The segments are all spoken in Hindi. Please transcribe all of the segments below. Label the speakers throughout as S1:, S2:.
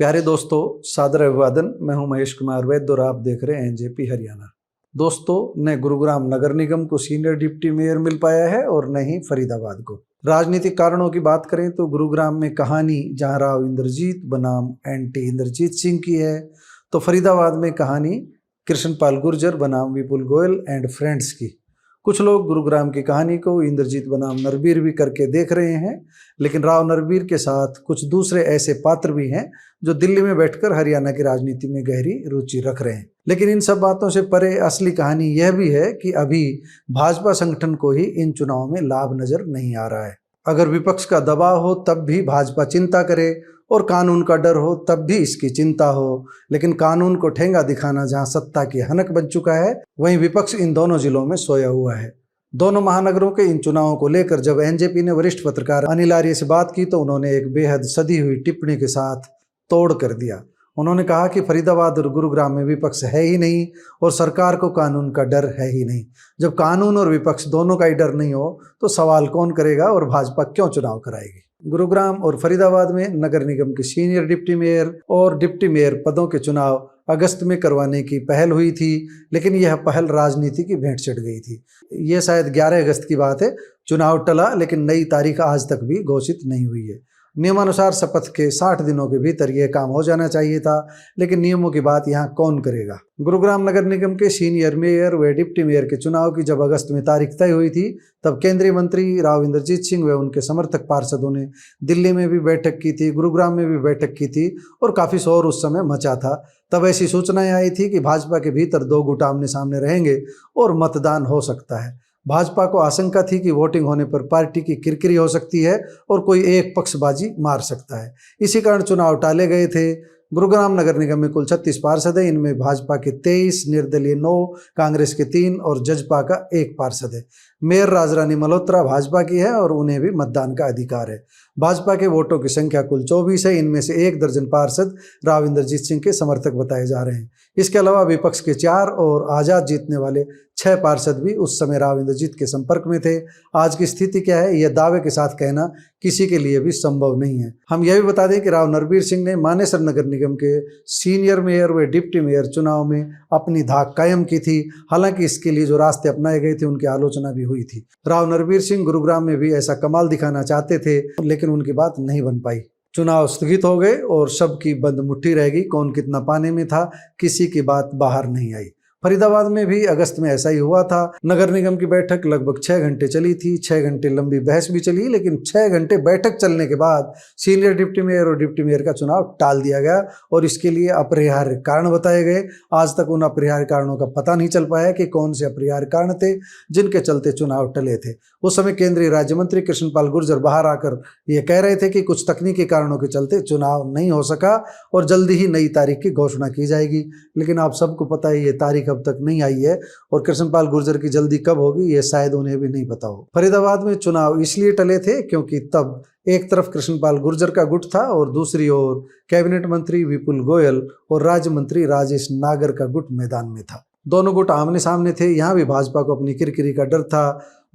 S1: प्यारे दोस्तों, सादर अभिवादन। मैं हूं महेश कुमार वैद्य और आप देख रहे हैं एनजेपी हरियाणा। दोस्तों, न गुरुग्राम नगर निगम को सीनियर डिप्टी मेयर मिल पाया है और न ही फरीदाबाद को। राजनीतिक कारणों की बात करें तो गुरुग्राम में कहानी जहां राव इंद्रजीत बनाम एंटी इंद्रजीत सिंह की है, तो फरीदाबाद में कहानी कृष्णपाल गुर्जर बनाम विपुल गोयल एंड फ्रेंड्स की। कुछ लोग गुरुग्राम की कहानी को इंद्रजीत बनाम नरबीर भी करके देख रहे हैं, लेकिन राव नरबीर के साथ कुछ दूसरे ऐसे पात्र भी हैं जो दिल्ली में बैठकर हरियाणा की राजनीति में गहरी रुचि रख रहे हैं। लेकिन इन सब बातों से परे असली कहानी यह भी है कि अभी भाजपा संगठन को ही इन चुनावों में लाभ नजर नहीं आ रहा है। अगर विपक्ष का दबाव हो तब भी भाजपा चिंता करे और कानून का डर हो तब भी इसकी चिंता हो, लेकिन कानून को ठेंगा दिखाना जहां सत्ता की हनक बन चुका है, वहीं विपक्ष इन दोनों जिलों में सोया हुआ है। दोनों महानगरों के इन चुनावों को लेकर जब एनजेपी ने वरिष्ठ पत्रकार अनिल आर्य से बात की तो उन्होंने एक बेहद सधी हुई टिप्पणी के साथ तोड़ कर दिया। उन्होंने कहा कि फरीदाबाद और गुरुग्राम में विपक्ष है ही नहीं और सरकार को कानून का डर है ही नहीं। जब कानून और विपक्ष दोनों का ही डर नहीं हो तो सवाल कौन करेगा और भाजपा क्यों चुनाव कराएगी। गुरुग्राम और फरीदाबाद में नगर निगम के सीनियर डिप्टी मेयर और डिप्टी मेयर पदों के चुनाव अगस्त में करवाने की पहल हुई थी, लेकिन यह पहल राजनीति की भेंट चढ़ गई थी। यह शायद 11 अगस्त की बात है। चुनाव टला, लेकिन नई तारीख आज तक भी घोषित नहीं हुई है। नियमानुसार शपथ के 60 दिनों के भीतर यह काम हो जाना चाहिए था, लेकिन नियमों की बात यहाँ कौन करेगा। गुरुग्राम नगर निगम के सीनियर मेयर व डिप्टी मेयर के चुनाव की जब अगस्त में तारीख तय हुई थी, तब केंद्रीय मंत्री राव इंद्रजीत सिंह व उनके समर्थक पार्षदों ने दिल्ली में भी बैठक की थी, गुरुग्राम में भी बैठक की थी और काफ़ी शोर उस समय मचा था। तब ऐसी सूचनाएं आई थी कि भाजपा के भीतर 2 गुट आमने सामने रहेंगे और मतदान हो सकता है। भाजपा को आशंका थी कि वोटिंग होने पर पार्टी की किरकिरी हो सकती है और कोई एक पक्षबाजी मार सकता है। इसी कारण चुनाव टाले गए थे। गुरुग्राम नगर निगम में कुल 36 पार्षद हैं। इनमें भाजपा के 23, निर्दलीय 9, कांग्रेस के 3 और जजपा का 1 पार्षद है। मेयर राजरानी मल्होत्रा भाजपा की है और उन्हें भी मतदान का अधिकार है। भाजपा के वोटों की संख्या कुल 24 है। इनमें से 1 दर्जन पार्षद राव इंद्रजीत सिंह के समर्थक बताए जा रहे हैं। इसके अलावा विपक्ष के 4 और आज़ाद जीतने वाले 6 पार्षद भी उस समय राव इंद्रजीत के संपर्क में थे। आज की स्थिति क्या है, यह दावे के साथ कहना किसी के लिए भी संभव नहीं है। हम यह भी बता दें कि राव नरबीर सिंह ने मानेसर नगर निगम के सीनियर मेयर व डिप्टी मेयर चुनाव में अपनी धाक कायम की थी। हालांकि इसके लिए जो रास्ते अपनाए गए थे उनकी आलोचना भी हुई थी। राव नरबीर सिंह गुरुग्राम में भी ऐसा कमाल दिखाना चाहते थे, लेकिन उनकी बात नहीं बन पाई। चुनाव स्थगित हो गए और सबकी बंद मुट्ठी रह गई। कौन कितना पाने में था, किसी की बात बाहर नहीं आई। फरीदाबाद में भी अगस्त में ऐसा ही हुआ था। नगर निगम की बैठक लगभग 6 घंटे चली थी। 6 घंटे लंबी बहस भी चली, लेकिन 6 घंटे बैठक चलने के बाद सीनियर डिप्टी मेयर और डिप्टी मेयर का चुनाव टाल दिया गया और इसके लिए अपरिहार्य कारण बताए गए। आज तक उन अपरिहार्य कारणों का पता नहीं चल पाया कि कौन से अपरिहार्य कारण थे जिनके चलते चुनाव टले थे। उस समय केंद्रीय राज्य मंत्री कृष्णपाल गुर्जर बाहर आकर ये कह रहे थे कि कुछ तकनीकी कारणों के चलते चुनाव नहीं हो सका और जल्दी ही नई तारीख की घोषणा की जाएगी। लेकिन आप सबको पता है ये तारीख अब तक नहीं आई है और कृष्णपाल गुर्जर की जल्दी कब होगी ये शायद उन्हें भी नहीं पता हो। फरीदाबाद में चुनाव इसलिए टले थे क्योंकि तब एक तरफ कृष्णपाल गुर्जर का गुट था और दूसरी ओर कैबिनेट मंत्री विपुल गोयल और राज्य मंत्री राजेश नागर का गुट मैदान में था। दोनों गुट आमने सामने थे। यहाँ भी भाजपा को अपनी किरकिरी का डर था।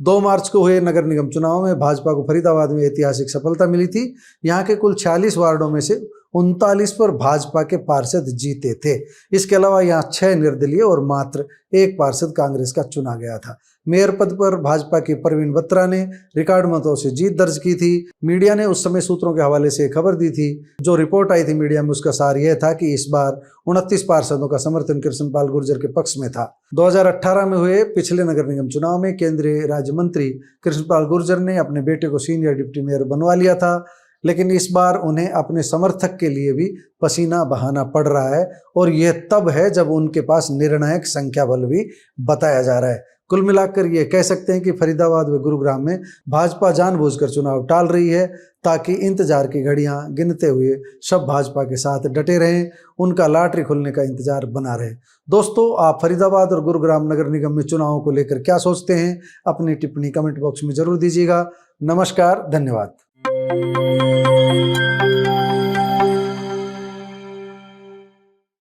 S1: 2 मार्च को हुए नगर निगम चुनाव में भाजपा को फरीदाबाद में ऐतिहासिक सफलता मिली थी। यहाँ के कुल 46 वार्डों में से 39 पर भाजपा के पार्षद जीते थे। इसके अलावा यहाँ 6 निर्दलीय और मात्र 1 पार्षद कांग्रेस का चुना गया था। मेयर पद पर भाजपा की परवीन बत्रा ने रिकॉर्ड मतों से जीत दर्ज की थी। मीडिया ने उस समय सूत्रों के हवाले से खबर दी थी। जो रिपोर्ट आई थी मीडिया में उसका सार यह था कि इस बार 29 पार्षदों का समर्थन कृष्णपाल गुर्जर के पक्ष में था। 2018 में हुए पिछले नगर निगम चुनाव में केंद्रीय राज्य मंत्री कृष्णपाल गुर्जर ने अपने बेटे को सीनियर डिप्टी मेयर बनवा लिया था, लेकिन इस बार उन्हें अपने समर्थक के लिए भी पसीना बहाना पड़ रहा है और यह तब है जब उनके पास निर्णायक संख्या बल भी बताया जा रहा है। कुल मिलाकर ये कह सकते हैं कि फरीदाबाद व गुरुग्राम में भाजपा जानबूझकर चुनाव टाल रही है ताकि इंतजार की घड़ियां गिनते हुए सब भाजपा के साथ डटे रहें, उनका लॉटरी खुलने का इंतजार बना रहे। दोस्तों, आप फरीदाबाद और गुरुग्राम नगर निगम में चुनावों को लेकर क्या सोचते हैं? अपनी टिप्पणी कमेंट बॉक्स में जरूर दीजिएगा। नमस्कार, धन्यवाद।